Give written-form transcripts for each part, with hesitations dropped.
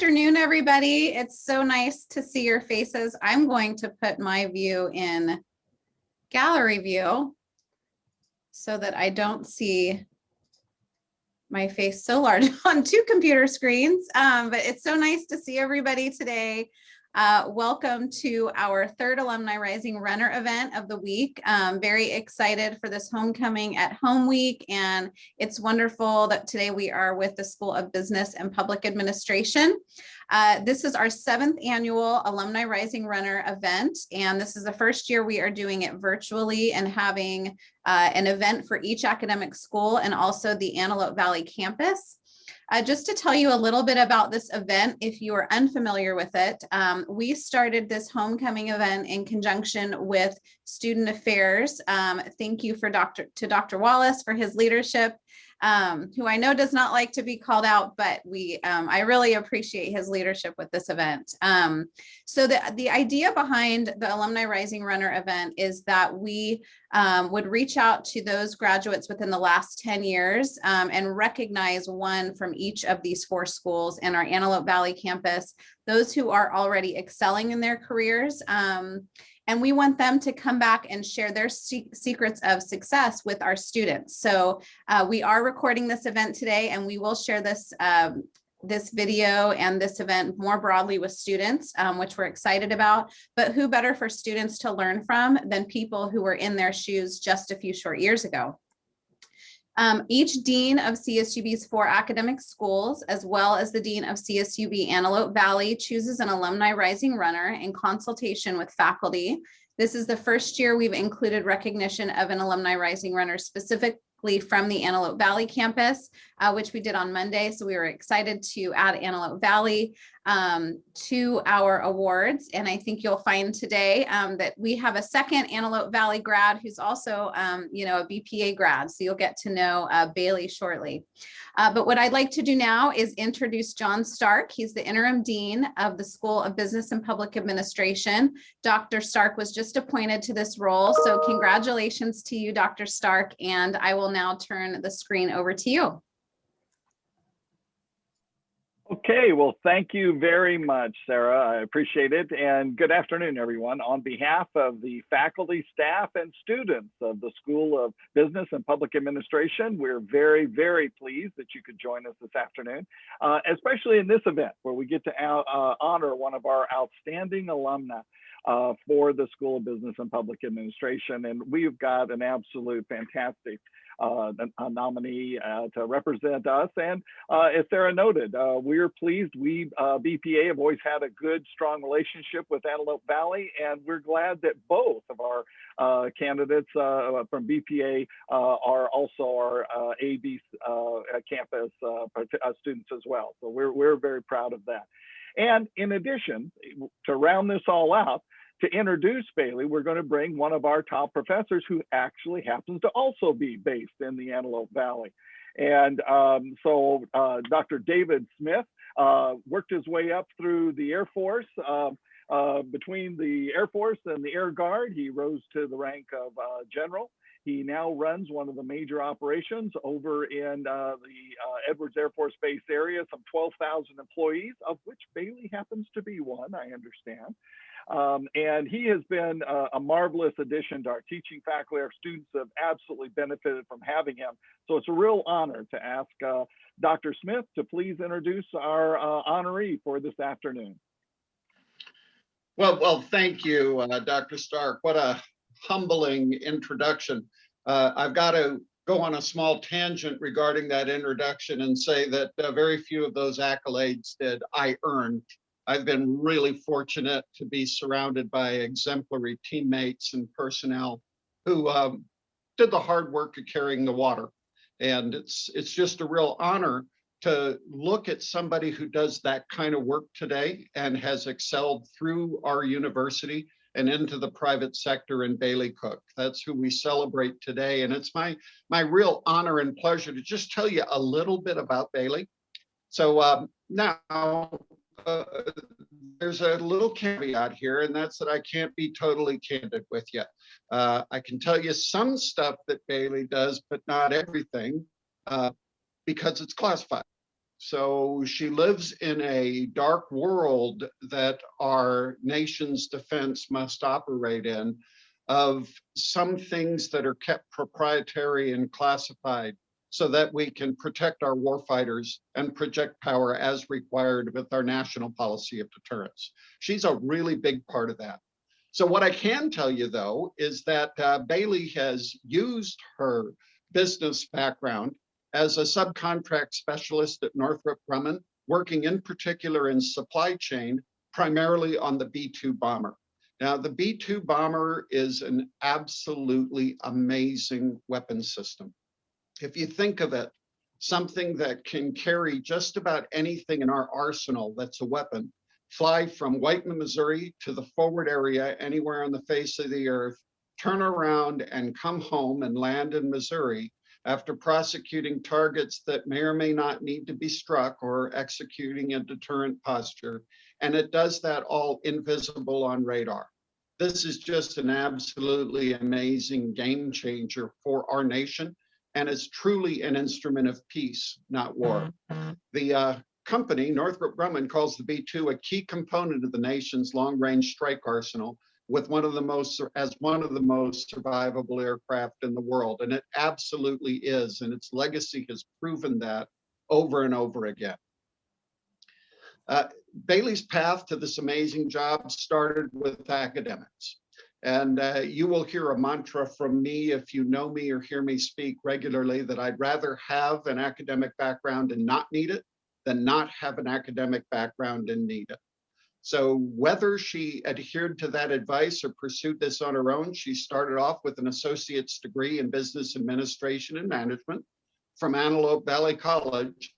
afternoon, everybody. It's so nice to see your faces. I'm going to put my view in gallery view so that I don't see my face so large on two computer screens. But it's so nice to see everybody today. Welcome to our third Alumni Rising Runner event of the week. Very excited for this Homecoming at Home week, and it's wonderful that today we are with the School of Business and Public Administration. This is our 7th annual Alumni Rising Runner event, and this is the first year we are doing it virtually and having an event for each academic school and also the Antelope Valley campus. Just to tell you a little bit about this event, if you are unfamiliar with it, we started this homecoming event in conjunction with Student Affairs. Thank you to Dr. Wallace for his leadership, who I know does not like to be called out, but I really appreciate his leadership with this event. So the idea behind the Alumni Rising Runner event is that we would reach out to those graduates within the last 10 years and recognize one from each of these 4 schools in our Antelope Valley campus, those who are already excelling in their careers. And we want them to come back and share their secrets of success with our students. So we are recording this event today, and we will share this this video and this event more broadly with students, which we're excited about. But who better for students to learn from than people who were in their shoes just a few short years ago? Each dean of CSUB's 4 academic schools, as well as the dean of CSUB Antelope Valley, chooses an Alumni Rising Runner in consultation with faculty. This is the first year we've included recognition of an Alumni Rising Runner specifically from the Antelope Valley campus, which we did on Monday. So we were excited to add Antelope Valley to our awards. And I think you'll find today that we have a second Antelope Valley grad who's also, a BPA grad. So you'll get to know Bailee shortly. But what I'd like to do now is introduce John Stark. He's the interim dean of the School of Business and Public Administration. Dr. Stark was just appointed to this role. So congratulations to you, Dr. Stark. And I will now turn the screen over to you. Okay, well, thank you very much, Sarah. I appreciate it. And good afternoon, everyone. On behalf of the faculty, staff, and students of the School of Business and Public Administration, we're very, very pleased that you could join us this afternoon, especially in this event where we get to honor one of our outstanding alumni for the School of Business and Public Administration. And we've got an absolute fantastic a nominee to represent us. And as Sarah noted, we're pleased. We, BPA, have always had a good, strong relationship with Antelope Valley, and we're glad that both of our candidates from BPA are also our AB campus students as well. So we're very proud of that. And in addition, to round this all out, to introduce Bailee, we're going to bring one of our top professors who actually happens to also be based in the Antelope Valley. And so Dr. David Smith worked his way up through the Air Force. Between the Air Force and the Air Guard, he rose to the rank of general. He now runs one of the major operations over in the Edwards Air Force Base area, some 12,000 employees, of which Bailee happens to be one, I understand. And he has been a marvelous addition to our teaching faculty. Our students have absolutely benefited from having him. So it's a real honor to ask Dr. Smith to please introduce our honoree for this afternoon. Well, thank you, Dr. Stark. What a humbling introduction. I've got to go on a small tangent regarding that introduction and say that very few of those accolades did I earn. I've been really fortunate to be surrounded by exemplary teammates and personnel who did the hard work of carrying the water. And it's just a real honor to look at somebody who does that kind of work today and has excelled through our university and into the private sector in Bailee Cook. That's who we celebrate today. And it's my real honor and pleasure to just tell you a little bit about Bailee. So now, there's a little caveat here, and that's that I can't be totally candid with you. I can tell you some stuff that Bailee does, but not everything, because it's classified. So she lives in a dark world that our nation's defense must operate in, of some things that are kept proprietary and classified so that we can protect our warfighters and project power as required with our national policy of deterrence. She's a really big part of that. So what I can tell you, though, is that Bailee has used her business background as a subcontract specialist at Northrop Grumman, working in particular in supply chain, primarily on the B-2 bomber. Now, the B-2 bomber is an absolutely amazing weapon system. If you think of it, something that can carry just about anything in our arsenal that's a weapon, fly from Whiteman, Missouri to the forward area anywhere on the face of the earth, turn around and come home and land in Missouri after prosecuting targets that may or may not need to be struck or executing a deterrent posture. And it does that all invisible on radar. This is just an absolutely amazing game changer for our nation. And it's truly an instrument of peace, not war. The company, Northrop Grumman, calls the B-2 a key component of the nation's long-range strike arsenal, with one of the most survivable aircraft in the world. And it absolutely is. And its legacy has proven that over and over again. Bailee's path to this amazing job started with academics. And you will hear a mantra from me if you know me or hear me speak regularly, that I'd rather have an academic background and not need it than not have an academic background and need it. So whether she adhered to that advice or pursued this on her own, she started off with an associate's degree in business administration and management from Antelope Valley College,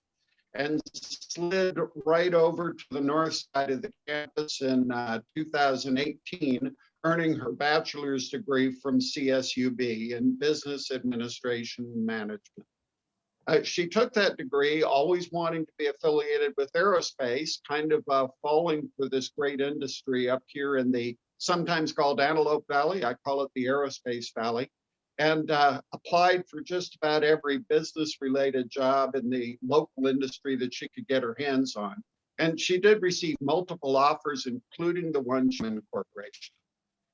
and slid right over to the north side of the campus in 2018, earning her bachelor's degree from CSUB in business administration and management. She took that degree always wanting to be affiliated with aerospace, kind of falling for this great industry up here in the sometimes called Antelope Valley. I call it the Aerospace Valley, and applied for just about every business related job in the local industry that she could get her hands on. And she did receive multiple offers, including the one in corporation.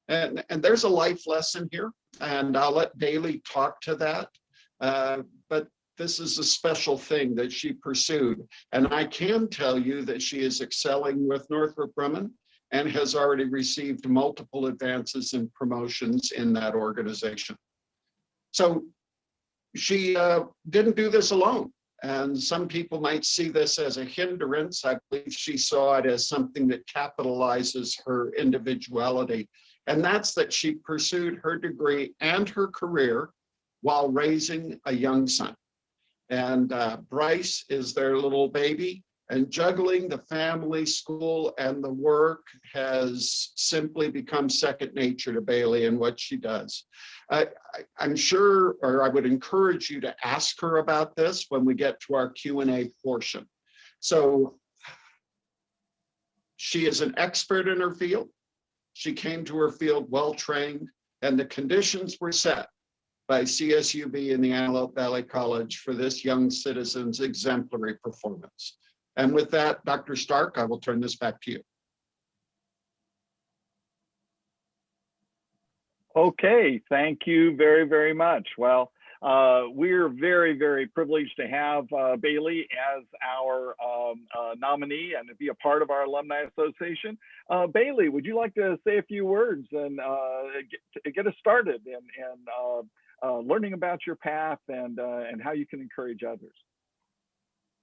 And there's a life lesson here, and I'll let Bailee talk to that. But this is a special thing that she pursued. And I can tell you that she is excelling with Northrop Grumman and has already received multiple advances and promotions in that organization. So she didn't do this alone. And some people might see this as a hindrance. I believe she saw it as something that capitalizes her individuality. And that's that she pursued her degree and her career while raising a young son. And Bryce is their little baby, and juggling the family, school, and the work has simply become second nature to Bailee and what she does. I'm sure, or I would encourage you to ask her about this when we get to our Q&A portion. So she is an expert in her field. She came to her field well-trained, and the conditions were set by CSUB and the Antelope Valley College for this young citizen's exemplary performance. And with that, Dr. Stark, I will turn this back to you. Okay, thank you very, very much. Well, we're very, very privileged to have Bailee as our nominee and to be a part of our Alumni Association. Bailee, would you like to say a few words and get us started in learning about your path and how you can encourage others?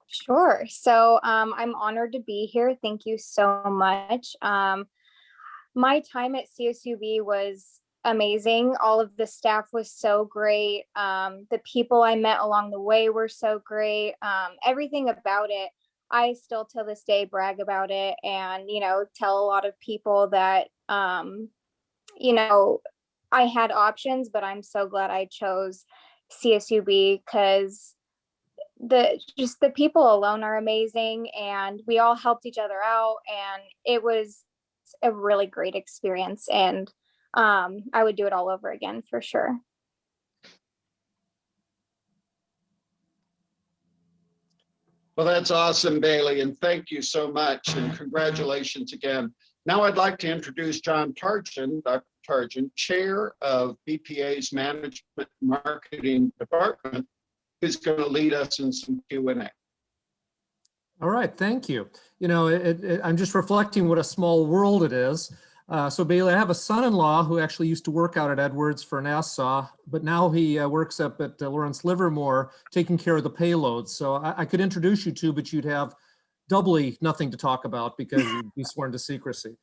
Sure. So I'm honored to be here. Thank you so much. My time at CSUB was amazing. All of the staff was so great. The people I met along the way were so great. Everything about it, I still to this day brag about it, and tell a lot of people that I had options, but I'm so glad I chose CSUB because the people alone are amazing, and we all helped each other out, and it was a really great experience, and I would do it all over again for sure. Well, that's awesome, Bailee, and thank you so much, and congratulations again. Now I'd like to introduce John Tarjan, Dr. Tarjan, Chair of BPA's Management Marketing Department, who's going to lead us in some Q&A. All right, thank you. You know, I'm just reflecting what a small world it is. So Bailee, I have a son-in-law who actually used to work out at Edwards for NASA, but now he works up at Lawrence Livermore taking care of the payloads. So I could introduce you to, but you'd have doubly nothing to talk about because you'd be sworn to secrecy.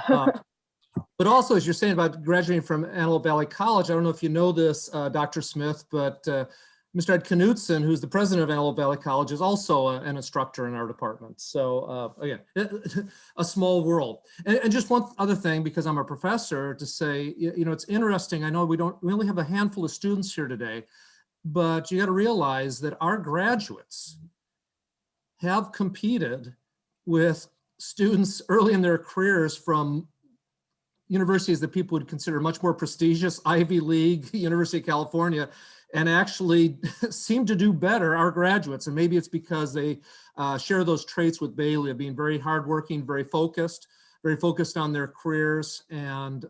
But also, as you're saying about graduating from Antelope Valley College, I don't know if you know this, Dr. Smith, but Mr. Ed Knutson, who's the president of Antelope Valley College, is also an instructor in our department. So again, a small world. And just one other thing, because I'm a professor, to say, you know, it's interesting. I know we only have a handful of students here today, but you got to realize that our graduates have competed with students early in their careers from universities that people would consider much more prestigious, Ivy League, University of California, and actually seem to do better, our graduates. And maybe it's because they share those traits with Bailee of being very hardworking, very focused on their careers, and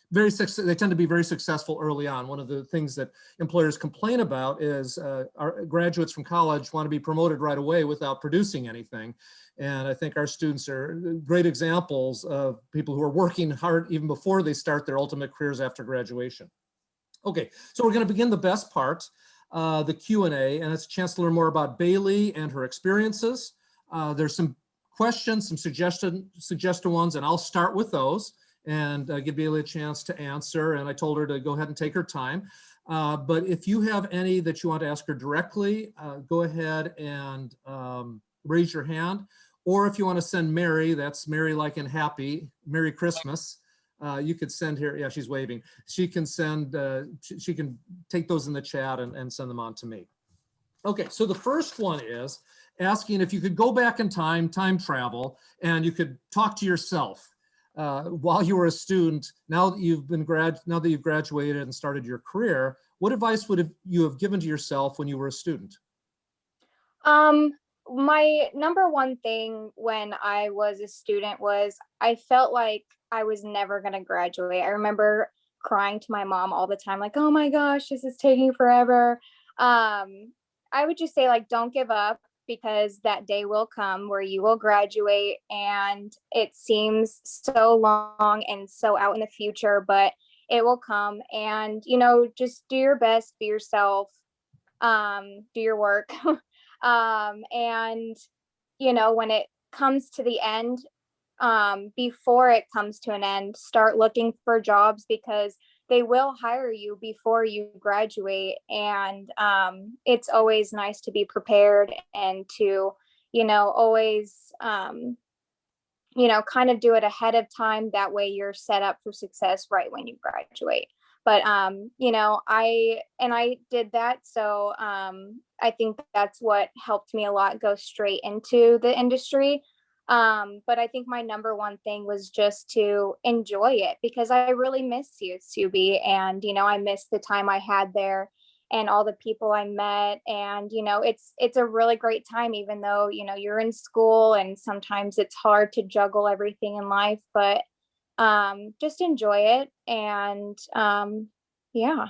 they tend to be very successful early on. One of the things that employers complain about is our graduates from college want to be promoted right away without producing anything. And I think our students are great examples of people who are working hard even before they start their ultimate careers after graduation. Okay, so we're going to begin the best part, the Q&A, and it's a chance to learn more about Bailee and her experiences. There's some questions, some suggested ones, and I'll start with those and give Bailee a chance to answer. And I told her to go ahead and take her time. But if you have any that you want to ask her directly, go ahead and raise your hand. Or if you want to send Mary, that's Mary like in happy, Merry Christmas. You could send her, yeah, she's waving. She can send, she can take those in the chat and send them on to me. Okay, so the first one is asking if you could go back in time travel, and you could talk to yourself while you were a student. Now that you've graduated and started your career, what advice would you have given to yourself when you were a student? My number one thing when I was a student was I felt like I was never going to graduate. I remember crying to my mom all the time, like, oh my gosh, this is taking forever. I would just say, like, don't give up, because that day will come where you will graduate, and it seems so long and so out in the future, but it will come. And, you know, just do your best, be yourself, do your work. And, you know, when it comes to the end, before it comes to an end, start looking for jobs, because they will hire you before you graduate. And it's always nice to be prepared and to, you know, always, you know, kind of do it ahead of time. That way you're set up for success right when you graduate. But, you know, I did that. So I think that's what helped me a lot go straight into the industry. But I think my number one thing was just to enjoy it, because I really miss CSUB, and, you know, I miss the time I had there and all the people I met. And, you know, it's a really great time, even though, you know, you're in school and sometimes it's hard to juggle everything in life, but just enjoy it. And yeah.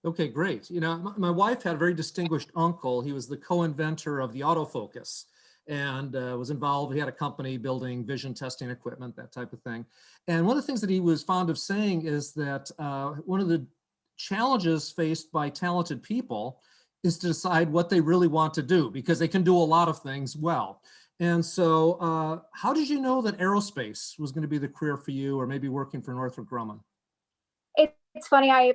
Okay, great. You know, my wife had a very distinguished uncle. He was the co-inventor of the autofocus, and was involved. He had a company building vision testing equipment, that type of thing. And one of the things that he was fond of saying is that one of the challenges faced by talented people is to decide what they really want to do, because they can do a lot of things well. And so how did you know that aerospace was going to be the career for you, or maybe working for Northrop Grumman? It's funny,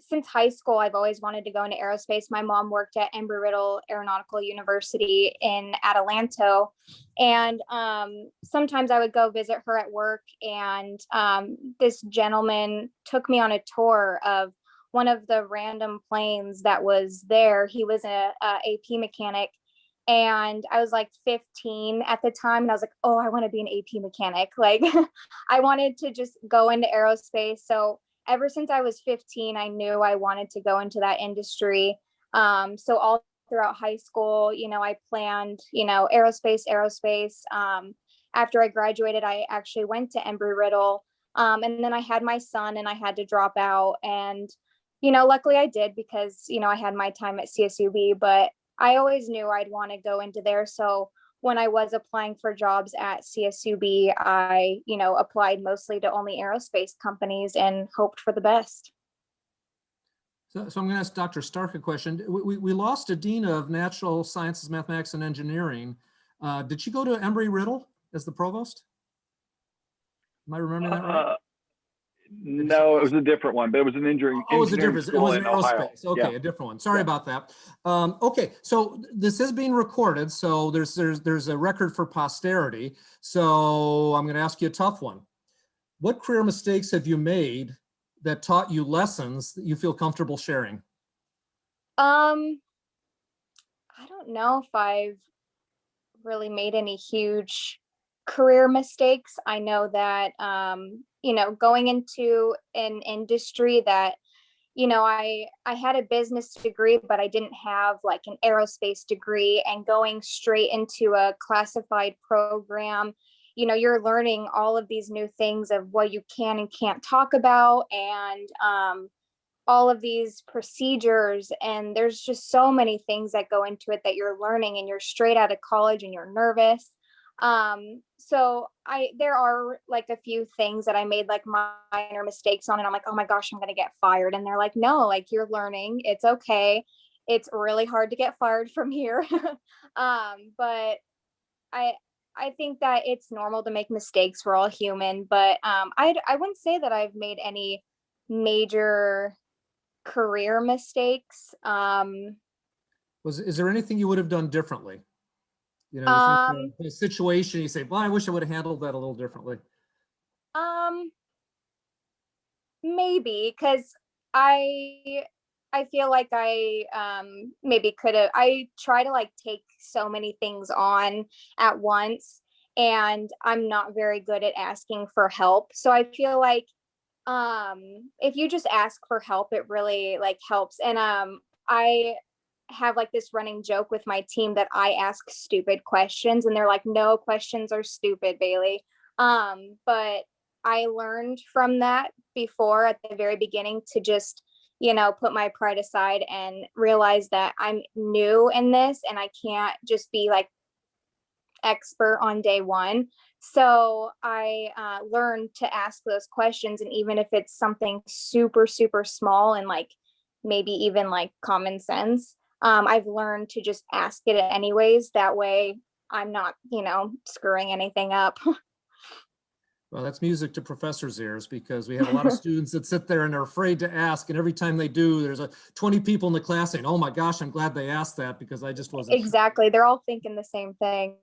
since high school, I've always wanted to go into aerospace. My mom worked at Embry-Riddle Aeronautical University in Adelanto. And sometimes I would go visit her at work, and this gentleman took me on a tour of one of the random planes that was there. He was a AP mechanic, and I was like 15 at the time. And I was like, oh, I want to be an AP mechanic. Like, I wanted to just go into aerospace. So ever since I was 15, I knew I wanted to go into that industry. So all throughout high school, I planned, aerospace. After I graduated, I actually went to Embry-Riddle. And then I had my son and I had to drop out. And, luckily I did because, I had my time at CSUB, but I always knew I'd want to go into there. So when I was applying for jobs at CSUB, I, applied mostly to only aerospace companies and hoped for the best. So I'm going to ask Dr. Stark a question. We lost a dean of natural sciences, mathematics, and engineering. Did she go to Embry-Riddle as the provost? Am I remembering that right? No, it was a different one, but it was an engineering Oh, it was a engineering different, it school was in an Ohio. aerospace. Okay, Yeah. a different one. Sorry Yeah. about that. Okay, so this is being recorded, so there's a record for posterity. So I'm going to ask you a tough one. What career mistakes have you made that taught you lessons that you feel comfortable sharing? I don't know if I've really made any huge career mistakes. I know that, going into an industry that, I had a business degree, but I didn't have like an aerospace degree, and going straight into a classified program, you're learning all of these new things of what you can and can't talk about, and all of these procedures, and there's just so many things that go into it that you're learning, and you're straight out of college and you're nervous. So there are like a few things that I made like minor mistakes on, and I'm like, oh my gosh, I'm gonna get fired. And they're like, no, like you're learning, it's okay. It's really hard to get fired from here. But I think that it's normal to make mistakes. We're all human, but I wouldn't say that I've made any major career mistakes. Is there anything you would have done differently? You think in a situation, you say, well, I wish I would have handled that a little differently. Maybe, because I feel like I maybe could have. I try to like take so many things on at once, and I'm not very good at asking for help. So I feel like if you just ask for help, it really like helps. And I have like this running joke with my team that I ask stupid questions, and they're like, no questions are stupid, Bailee. But I learned from that before at the very beginning to just, put my pride aside and realize that I'm new in this and I can't just be like expert on day one. So I learned to ask those questions. And even if it's something super, super small and like maybe even like common sense, I've learned to just ask it anyways. That way I'm not, screwing anything up. Well, that's music to professors' ears, because we have a lot of students that sit there and are afraid to ask. And every time they do, there's 20 people in the class saying, oh my gosh, I'm glad they asked that because I just wasn't sure. Exactly. They're all thinking the same thing.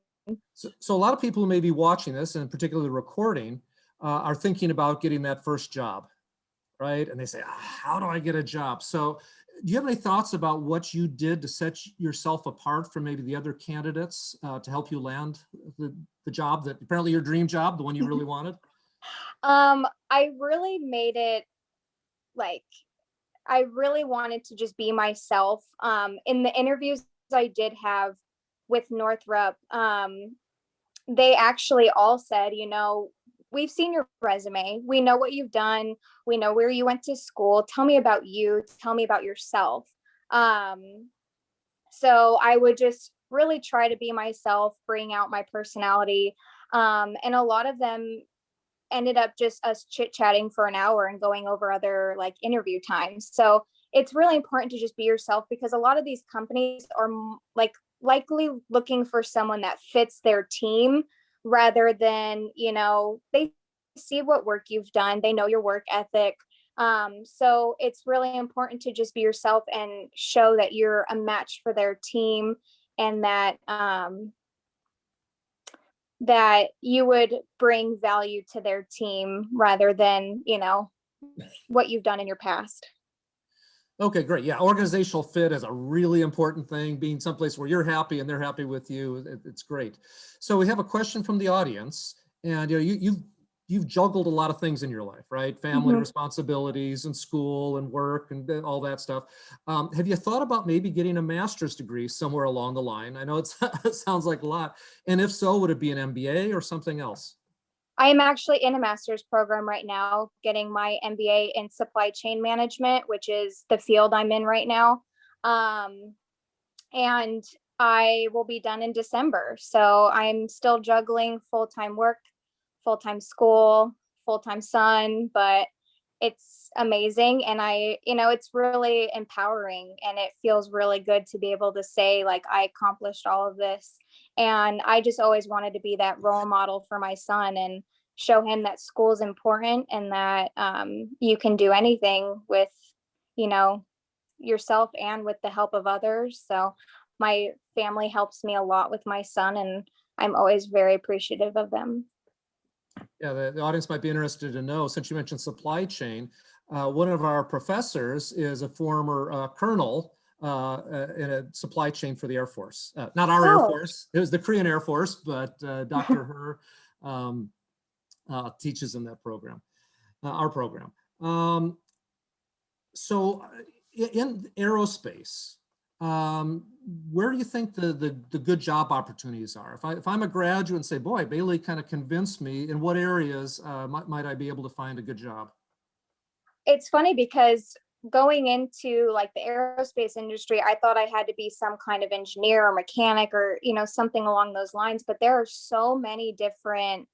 So a lot of people who may be watching this, and particularly recording, are thinking about getting that first job, right? And they say, how do I get a job? So do you have any thoughts about what you did to set yourself apart from maybe the other candidates to help you land the job that apparently your dream job, the one you really wanted? I really made it like, I really wanted to just be myself. In the interviews I did have with Northrop, they actually all said, we've seen your resume. We know what you've done. We know where you went to school. Tell me about you. Tell me about yourself. So I would just really try to be myself, bring out my personality. And a lot of them ended up just us chit-chatting for an hour and going over other like interview times. So it's really important to just be yourself, because a lot of these companies are like likely looking for someone that fits their team rather than, they see what work you've done. They know your work ethic. So it's really important to just be yourself and show that you're a match for their team, and that that you would bring value to their team rather than, what you've done in your past. Okay, great. Yeah, organizational fit is a really important thing. Being someplace where you're happy and they're happy with you, it's great. So we have a question from the audience, and you've you've juggled a lot of things in your life, right? Family Mhm. responsibilities and school and work and all that stuff. Have you thought about maybe getting a master's degree somewhere along the line? I know it sounds like a lot. And if so, would it be an MBA or something else? I am actually in a master's program right now, getting my MBA in supply chain management, which is the field I'm in right now. And I will be done in December. So I'm still juggling full-time work, full-time school, full-time son, but it's amazing. And it's really empowering, and it feels really good to be able to say, like, I accomplished all of this. And I just always wanted to be that role model for my son and show him that school is important, and that you can do anything with, you know, yourself and with the help of others. So my family helps me a lot with my son, and I'm always very appreciative of them. Yeah, the audience might be interested to know, since you mentioned supply chain, one of our professors is a former colonel in a supply chain for the Air Force. Not our Air Oh. Force, it was the Korean Air Force, but Dr. teaches in that program, our program. So in aerospace, where do you think the good job opportunities are? If I'm a graduate and say, boy, Bailee kind of convinced me, in what areas might I be able to find a good job? It's funny because going into like the aerospace industry, I thought I had to be some kind of engineer or mechanic or, something along those lines. But there are so many different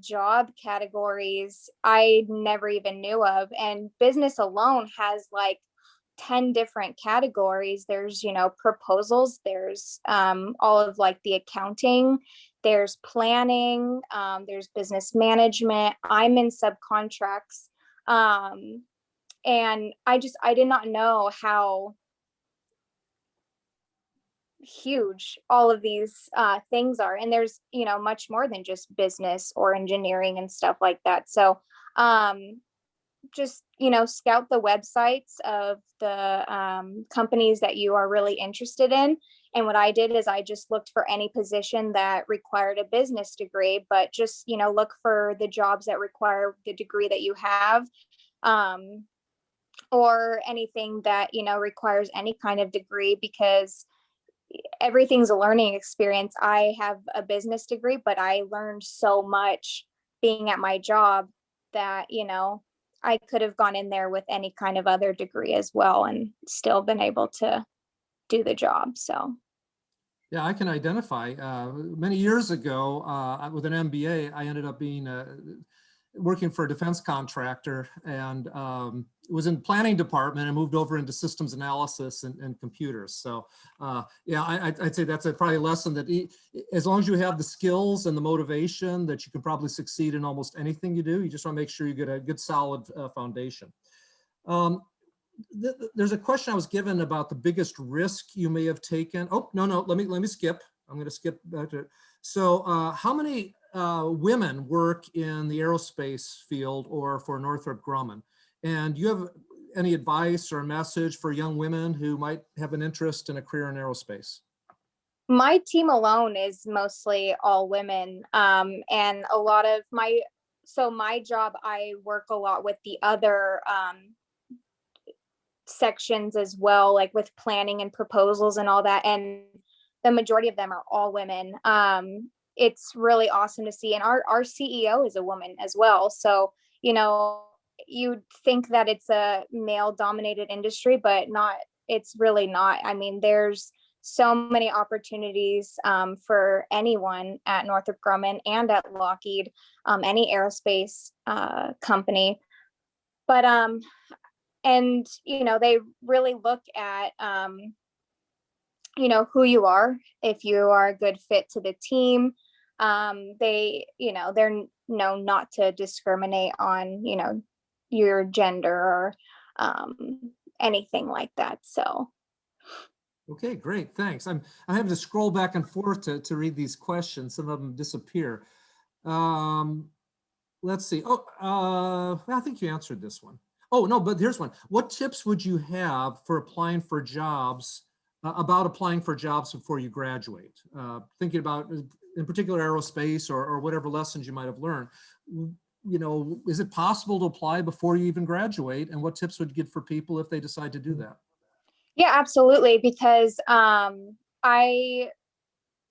job categories I never even knew of. And business alone has like 10 different categories. There's, proposals, there's all of like the accounting, there's planning, there's business management. I'm in subcontracts. And I did not know how huge all of these things are. And there's, much more than just business or engineering and stuff like that. So just, scout the websites of the companies that you are really interested in. And what I did is I just looked for any position that required a business degree, but just, look for the jobs that require the degree that you have. Or anything that, requires any kind of degree, because everything's a learning experience. I have a business degree, but I learned so much being at my job that, I could have gone in there with any kind of other degree as well and still been able to do the job. So. Yeah, I can identify. Many years ago, with an MBA, I ended up being working for a defense contractor, and was in planning department and moved over into systems analysis and computers. So yeah, I'd say that's probably a lesson that as long as you have the skills and the motivation, that you can probably succeed in almost anything you do. You just want to make sure you get a good solid foundation. There's a question I was given about the biggest risk you may have taken. Oh, no, let me skip. I'm going to skip back to it. So how many women work in the aerospace field or for Northrop Grumman? And do you have any advice or message for young women who might have an interest in a career in aerospace? My team alone is mostly all women. And a lot of my job, I work a lot with the other sections as well, like with planning and proposals and all that. And the majority of them are all women. It's really awesome to see. And our CEO is a woman as well. So, you'd think that it's a male dominated industry, but it's really not. I mean, there's so many opportunities for anyone at Northrop Grumman and at Lockheed, any aerospace company. But, and, they really look at, who you are, if you are a good fit to the team. They're known not to discriminate on, your gender or anything like that. So. Okay, great, thanks. I have to scroll back and forth to read these questions. Some of them disappear. Let's see. Oh, I think you answered this one. Oh, no, but here's one. What tips would you have for applying for jobs, about applying for jobs before you graduate? Thinking about in particular aerospace or whatever lessons you might have learned. You know, is it possible to apply before you even graduate? And what tips would you give for people if they decide to do that? Yeah, absolutely. Because I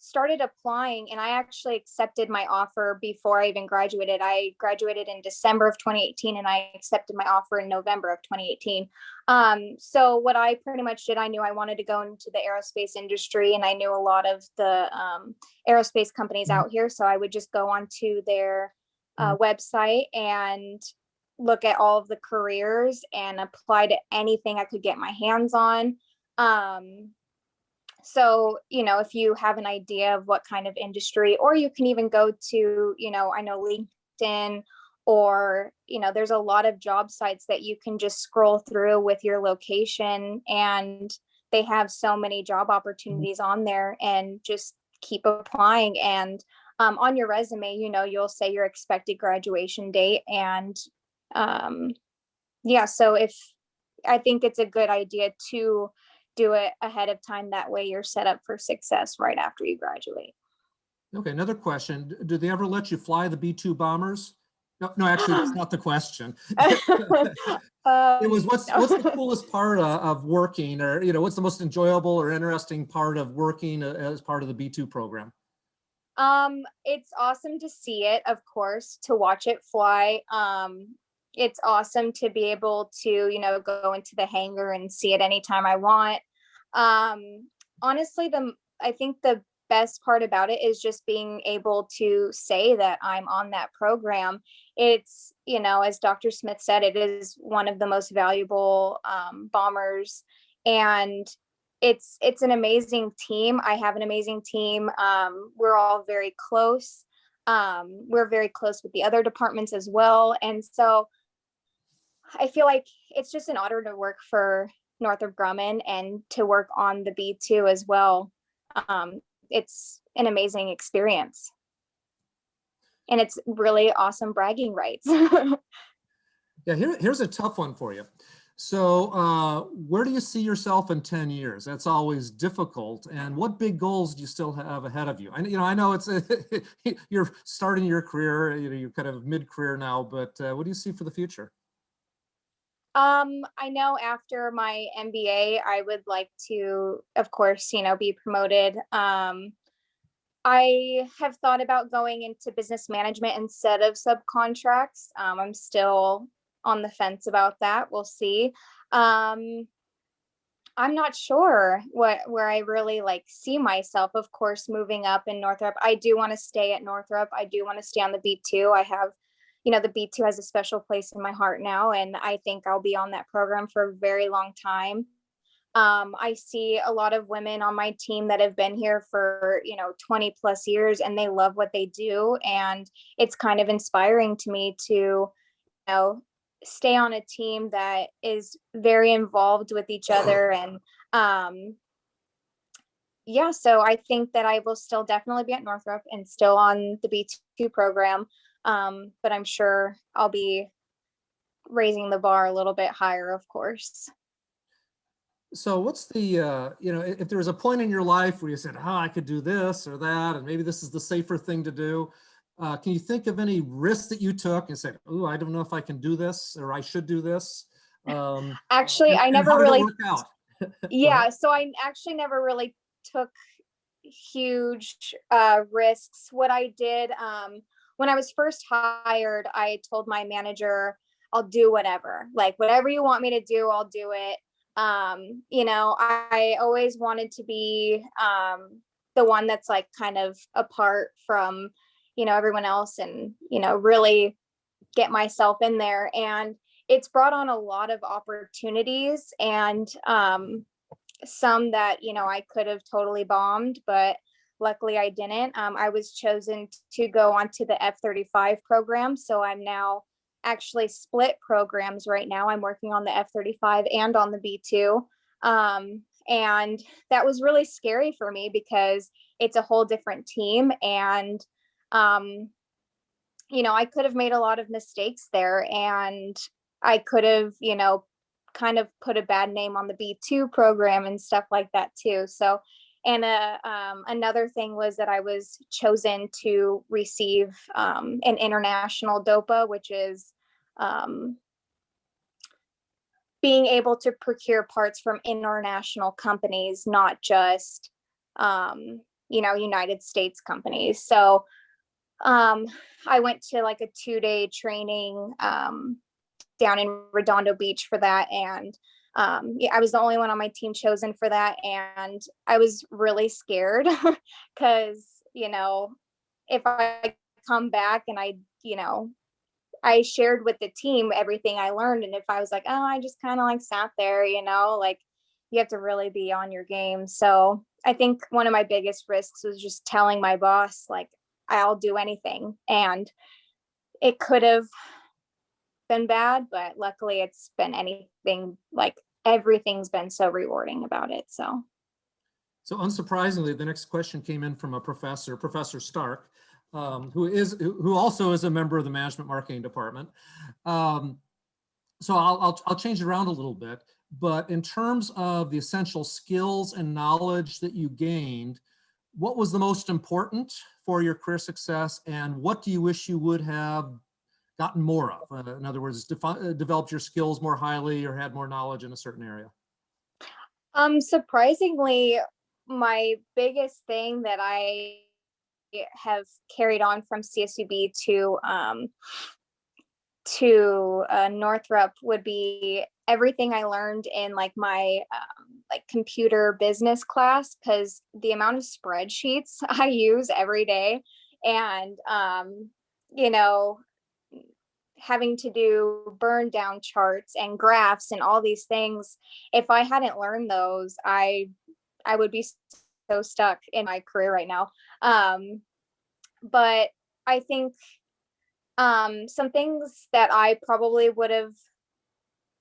started applying and I actually accepted my offer before I even graduated. I graduated in December of 2018 and I accepted my offer in November of 2018. So what I pretty much did, I knew I wanted to go into the aerospace industry and I knew a lot of the aerospace companies out here. So I would just go onto their website and look at all of the careers and apply to anything I could get my hands on. So, you know, if you have an idea of what kind of industry, or you can even go to, you know, I know LinkedIn, or, you know, there's a lot of job sites that you can just scroll through with your location, and they have so many job opportunities on there, and just keep applying. And on your resume, you know, you'll say your expected graduation date. And yeah, so I think it's a good idea to do it ahead of time. That way you're set up for success right after you graduate. Okay, another question. Did they ever let you fly the B-2 bombers? No, actually, that's not the question. It was what's the coolest part of working, or, you know, what's the most enjoyable or interesting part of working as part of the B-2 program? It's awesome to see it, of course, to watch it fly. It's awesome to be able to, you know, go into the hangar and see it anytime I want. Honestly, I think the best part about it is just being able to say that I'm on that program. It's, you know, as Dr. Smith said, it is one of the most valuable bombers, and it's an amazing team. I have an amazing team. We're all very close. We're very close with the other departments as well. And so I feel like it's just an honor to work for Northrop Grumman and to work on the B-2 as well. It's an amazing experience. And it's really awesome bragging rights. Yeah, here's a tough one for you. So where do you see yourself in 10 years? That's always difficult. And what big goals do you still have ahead of you? I know it's you're starting your career, you know, you're kind of mid-career now, but what do you see for the future? I know after my MBA, I would like to, of course, you know, be promoted. I have thought about going into business management instead of subcontracts. I'm still on the fence about that. We'll see. I'm not sure where I really like see myself. Of course, moving up in Northrop, I do want to stay at Northrop. I do want to stay on the B-2. I have, you know, the B-2 has a special place in my heart now, and I think I'll be on that program for a very long time. I see a lot of women on my team that have been here for, you know, 20 plus years, and they love what they do. And it's kind of inspiring to me to, you know, stay on a team that is very involved with each other. And yeah, so I think that I will still definitely be at Northrop and still on the B-2 program. But I'm sure I'll be raising the bar a little bit higher, of course. So what's the, you know, if there was a point in your life where you said, oh, I could do this or that, and maybe this is the safer thing to do, can you think of any risks that you took and said, oh, I don't know if I can do this, or I should do this? Actually, I never how did really, it work out? yeah, so I actually never really took huge risks. What I did, when I was first hired, I told my manager, I'll do whatever, like whatever you want me to do, I'll do it. You know, I always wanted to be the one that's like kind of apart from, you know, everyone else, and, you know, really get myself in there. And it's brought on a lot of opportunities, and some that, you know, I could have totally bombed, but luckily I didn't. I was chosen to go onto the F-35 program. So I'm now actually split programs right now. I'm working on the F-35 and on the B-2. And that was really scary for me because it's a whole different team. And, you know, I could have made a lot of mistakes there, and I could have, you know, kind of put a bad name on the B-2 program and stuff like that too. So And another thing was that I was chosen to receive an international DOPA, which is being able to procure parts from international companies, not just, United States companies. So I went to like a 2-day training down in Redondo Beach for that. And I was the only one on my team chosen for that. And I was really scared because, if I come back and I shared with the team everything I learned. And if I was like, oh, I just kind of like sat there, like you have to really be on your game. So I think one of my biggest risks was just telling my boss, like, I'll do anything. And it could have been bad, but luckily it's been anything, like everything's been so rewarding about it. So unsurprisingly, the next question came in from a professor, Professor Stark, who also is a member of the management marketing department. So I'll change it around a little bit, but in terms of the essential skills and knowledge that you gained, what was the most important for your career success, and what do you wish you would have gotten more of? In other words, developed your skills more highly or had more knowledge in a certain area? Surprisingly, my biggest thing that I have carried on from CSUB to Northrop would be everything I learned in like my like computer business class, because the amount of spreadsheets I use every day, and having to do burn down charts and graphs and all these things, if I hadn't learned those, I would be so stuck in my career right now. But I think some things that I probably would have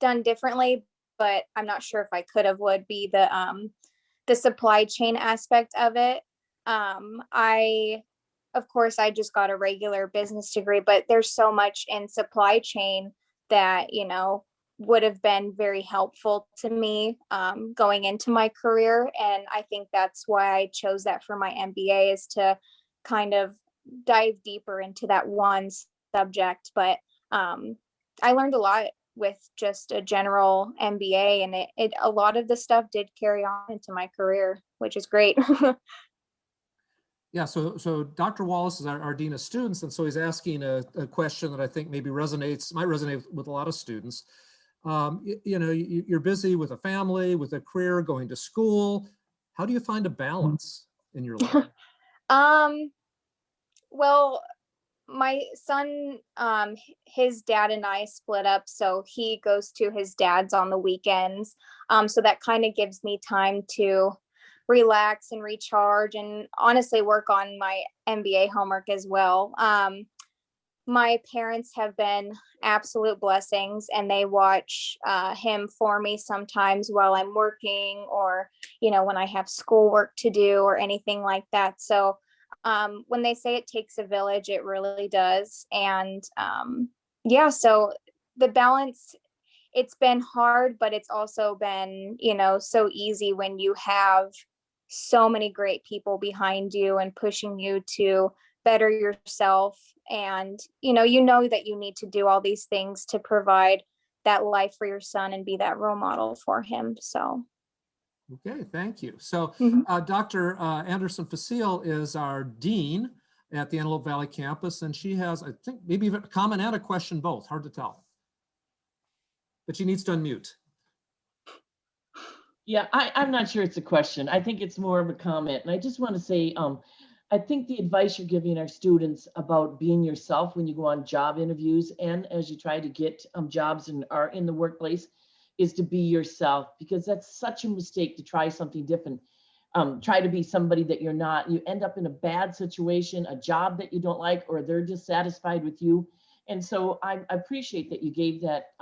done differently, but I'm not sure if I could have, would be the supply chain aspect of it. Of course, I just got a regular business degree, but there's so much in supply chain that, would have been very helpful to me going into my career. And I think that's why I chose that for my MBA, is to kind of dive deeper into that one subject. But I learned a lot with just a general MBA, and it a lot of the stuff did carry on into my career, which is great. Yeah, so Dr. Wallace is our Dean of Students, and so he's asking a question that I think maybe might resonate with a lot of students. You're busy with a family, with a career, going to school. How do you find a balance in your life? Well, my son, his dad and I split up, so he goes to his dad's on the weekends. So that kind of gives me time to relax and recharge, and honestly work on my MBA homework as well. My parents have been absolute blessings, and they watch him for me sometimes while I'm working, or when I have schoolwork to do or anything like that. So when they say it takes a village, it really does. And so the balance, it's been hard, but it's also been, so easy when you have so many great people behind you and pushing you to better yourself. And, you know that you need to do all these things to provide that life for your son and be that role model for him. So. Okay, thank you. So Mhm. Dr. Anderson Facile is our dean at the Antelope Valley campus, and she has, I think, maybe even a comment and a question both, hard to tell. But she needs to unmute. Yeah, I'm not sure it's a question. I think it's more of a comment. And I just want to say, I think the advice you're giving our students about being yourself when you go on job interviews and as you try to get jobs and are in the workplace is to be yourself, because that's such a mistake to try something different. Try to be somebody that you're not. You end up in a bad situation, a job that you don't like, or they're dissatisfied with you. And so I appreciate that you gave that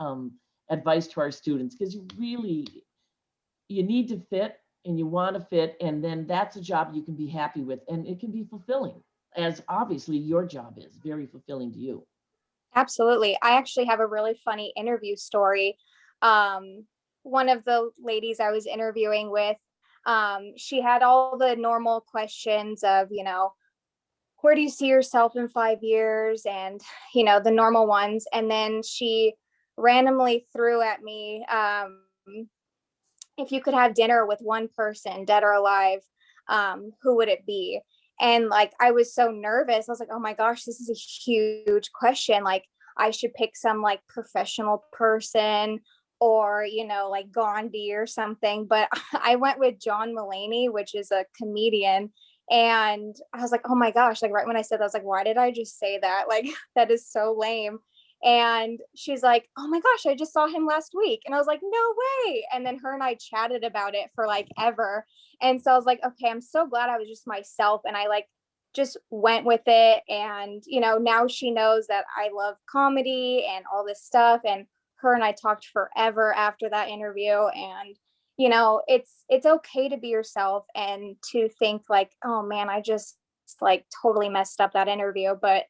advice to our students, because you need to fit and you want to fit, and then that's a job you can be happy with, and it can be fulfilling, as obviously your job is very fulfilling to you. Absolutely. I actually have a really funny interview story. One of the ladies I was interviewing with, She had all the normal questions of, where do you see yourself in 5 years? And, the normal ones. And then she randomly threw at me, if you could have dinner with one person, dead or alive, who would it be? And like, I was so nervous. I was like, oh my gosh, this is a huge question. Like, I should pick some like professional person or, like Gandhi or something. But I went with John Mulaney, which is a comedian. And I was like, oh my gosh, like right when I said that, I was like, why did I just say that? Like, that is so lame. And she's like, oh my gosh, I just saw him last week. And I was like, no way. And then her and I chatted about it for like ever. And so I was like, okay, I'm so glad I was just myself. And I like just went with it. And, now she knows that I love comedy and all this stuff. And her and I talked forever after that interview. And, it's okay to be yourself and to think like, oh man, I just like totally messed up that interview. But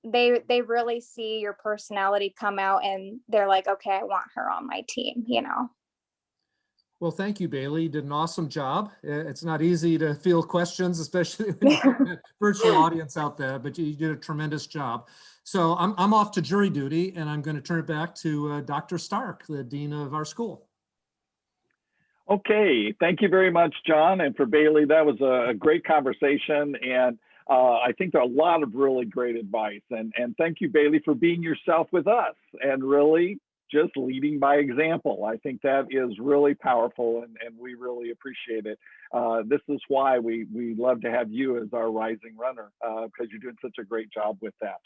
they really see your personality come out and they're like, okay, I want her on my team. Well, thank you, Bailee. You did an awesome job. It's not easy to field questions, especially when you have a virtual audience out there, but you did a tremendous job. So I'm off to jury duty, and I'm going to turn it back to Dr. Stark, the dean of our school. Okay, thank you very much, John. And for Bailee, that was a great conversation. And I think there are a lot of really great advice. And thank you, Bailee, for being yourself with us and really just leading by example. I think that is really powerful and we really appreciate it. This is why we love to have you as our rising runner because you're doing such a great job with that.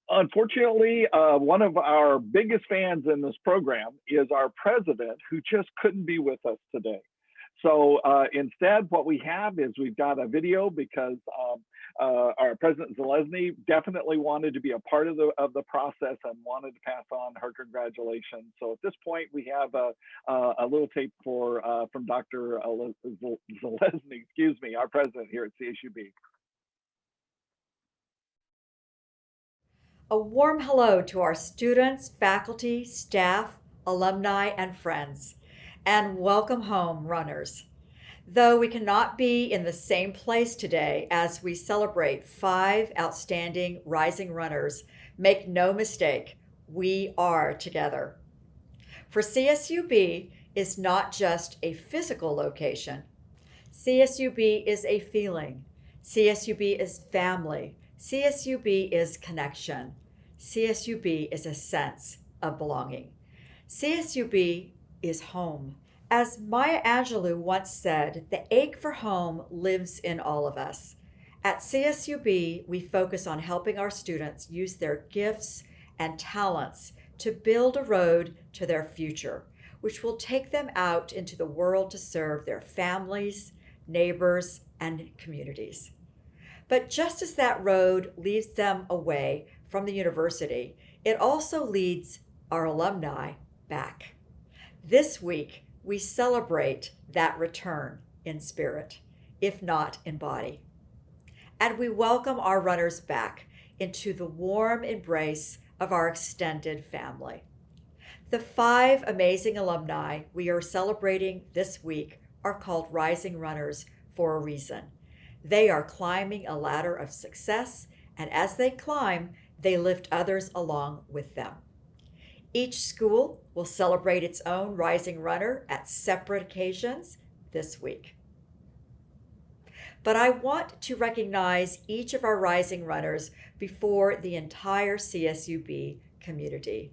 Unfortunately, one of our biggest fans in this program is our president, who just couldn't be with us today. So instead, what we have is we've got a video because our President Zelezny definitely wanted to be a part of the process and wanted to pass on her congratulations. So at this point, we have a little tape from Dr. Zelezny, excuse me, our president here at CSUB. A warm hello to our students, faculty, staff, alumni, and friends, and welcome home, runners. Though we cannot be in the same place today as we celebrate 5 outstanding rising runners, make no mistake, we are together. For CSUB is not just a physical location. CSUB is a feeling. CSUB is family. CSUB is connection. CSUB is a sense of belonging. CSUB is home. As Maya Angelou once said, the ache for home lives in all of us. At CSUB, we focus on helping our students use their gifts and talents to build a road to their future, which will take them out into the world to serve their families, neighbors, and communities. But just as that road leads them away from the university, it also leads our alumni back. This week, we celebrate that return in spirit, if not in body. And we welcome our runners back into the warm embrace of our extended family. The 5 amazing alumni we are celebrating this week are called Rising Runners for a reason. They are climbing a ladder of success, and as they climb, they lift others along with them. Each school will celebrate its own rising runner at separate occasions this week. But I want to recognize each of our rising runners before the entire CSUB community.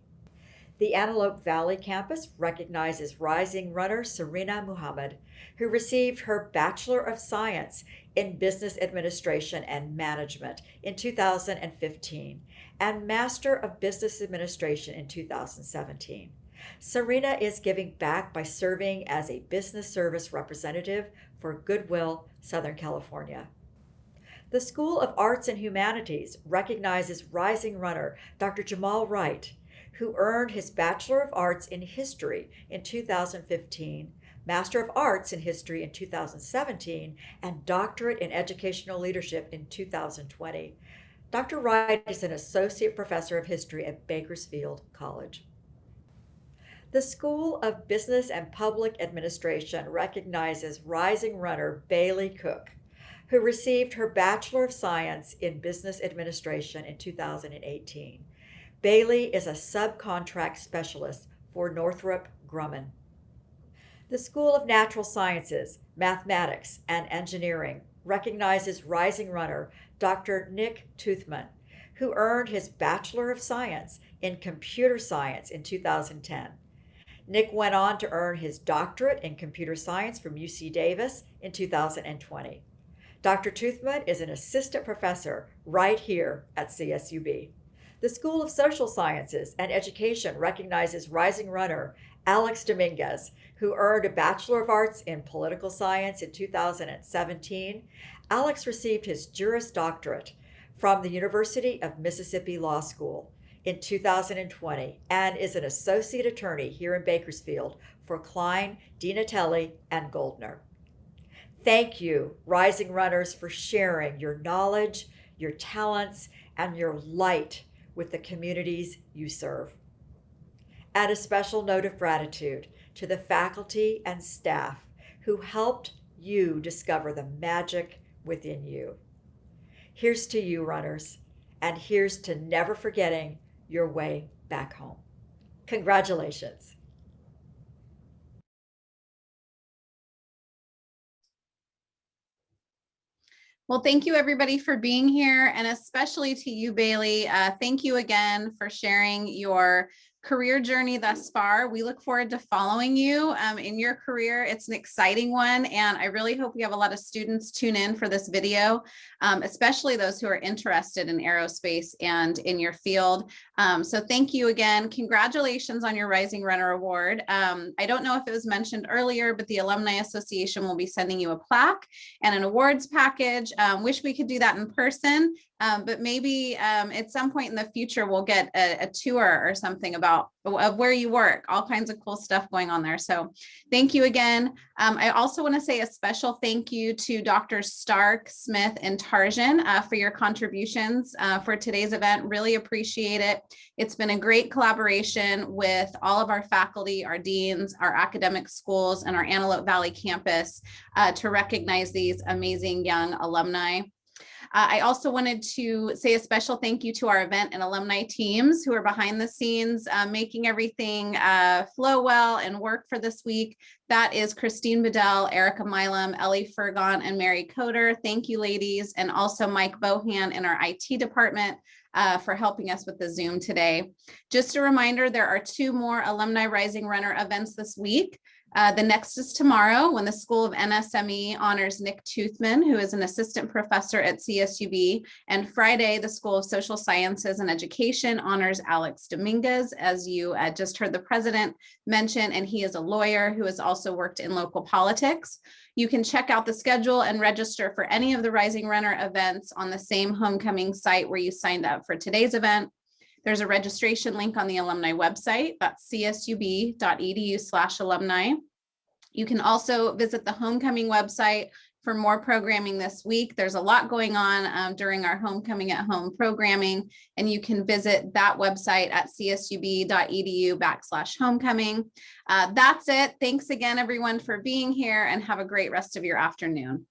The Antelope Valley campus recognizes rising runner Serena Muhammad, who received her Bachelor of Science in Business Administration and Management in 2015 and Master of Business Administration in 2017. Serena is giving back by serving as a business service representative for Goodwill, Southern California. The School of Arts and Humanities recognizes rising runner Dr. Jamal Wright, who earned his Bachelor of Arts in History in 2015, Master of Arts in History in 2017, and Doctorate in Educational Leadership in 2020. Dr. Wright is an Associate Professor of History at Bakersfield College. The School of Business and Public Administration recognizes rising runner Bailee Cook, who received her Bachelor of Science in Business Administration in 2018. Bailee is a subcontract specialist for Northrop Grumman. The School of Natural Sciences, Mathematics, and Engineering recognizes rising runner Dr. Nick Toothman, who earned his Bachelor of Science in Computer Science in 2010. Nick went on to earn his doctorate in computer science from UC Davis in 2020. Dr. Toothman is an assistant professor right here at CSUB. The School of Social Sciences and Education recognizes rising runner Alex Dominguez, who earned a Bachelor of Arts in Political Science in 2017. Alex received his Juris Doctorate from the University of Mississippi Law School in 2020 and is an associate attorney here in Bakersfield for Klein, DiNatelli, and Goldner. Thank you, rising runners, for sharing your knowledge, your talents, and your light with the communities you serve. Add a special note of gratitude to the faculty and staff who helped you discover the magic within you. Here's to you, runners, and here's to never forgetting your way back home. Congratulations. Well, thank you everybody for being here, and especially to you, Bailee. Thank you again for sharing your career journey thus far. We look forward to following you in your career. It's an exciting one, and I really hope we have a lot of students tune in for this video, especially those who are interested in aerospace and in your field. So thank you again. Congratulations on your Rising Runner Award. I don't know if it was mentioned earlier, but the Alumni Association will be sending you a plaque and an awards package. Wish we could do that in person. But maybe at some point in the future, we'll get a tour or something of where you work, all kinds of cool stuff going on there. So thank you again. I also want to say a special thank you to Drs. Stark, Smith, and Tarjan for your contributions for today's event. Really appreciate it. It's been a great collaboration with all of our faculty, our deans, our academic schools, and our Antelope Valley campus to recognize these amazing young alumni. I also wanted to say a special thank you to our event and alumni teams who are behind the scenes, making everything flow well and work for this week. That is Christine Bedell, Erica Milam, Ellie Fergon, and Mary Coder. Thank you, ladies. And also Mike Bohan in our IT department for helping us with the Zoom today. Just a reminder, there are 2 more Alumni Rising Runner events this week. The next is tomorrow when the School of NSME honors Nick Toothman, who is an assistant professor at CSUB. And Friday, the School of Social Sciences and Education honors Alex Dominguez, as you just heard the president mention, and he is a lawyer who has also worked in local politics. You can check out the schedule and register for any of the Rising Runner events on the same homecoming site where you signed up for today's event. There's a registration link on the alumni website. That's csub.edu/alumni. You can also visit the homecoming website for more programming this week. There's a lot going on during our Homecoming at Home programming, and you can visit that website at csub.edu/homecoming. That's it. Thanks again, everyone, for being here, and have a great rest of your afternoon.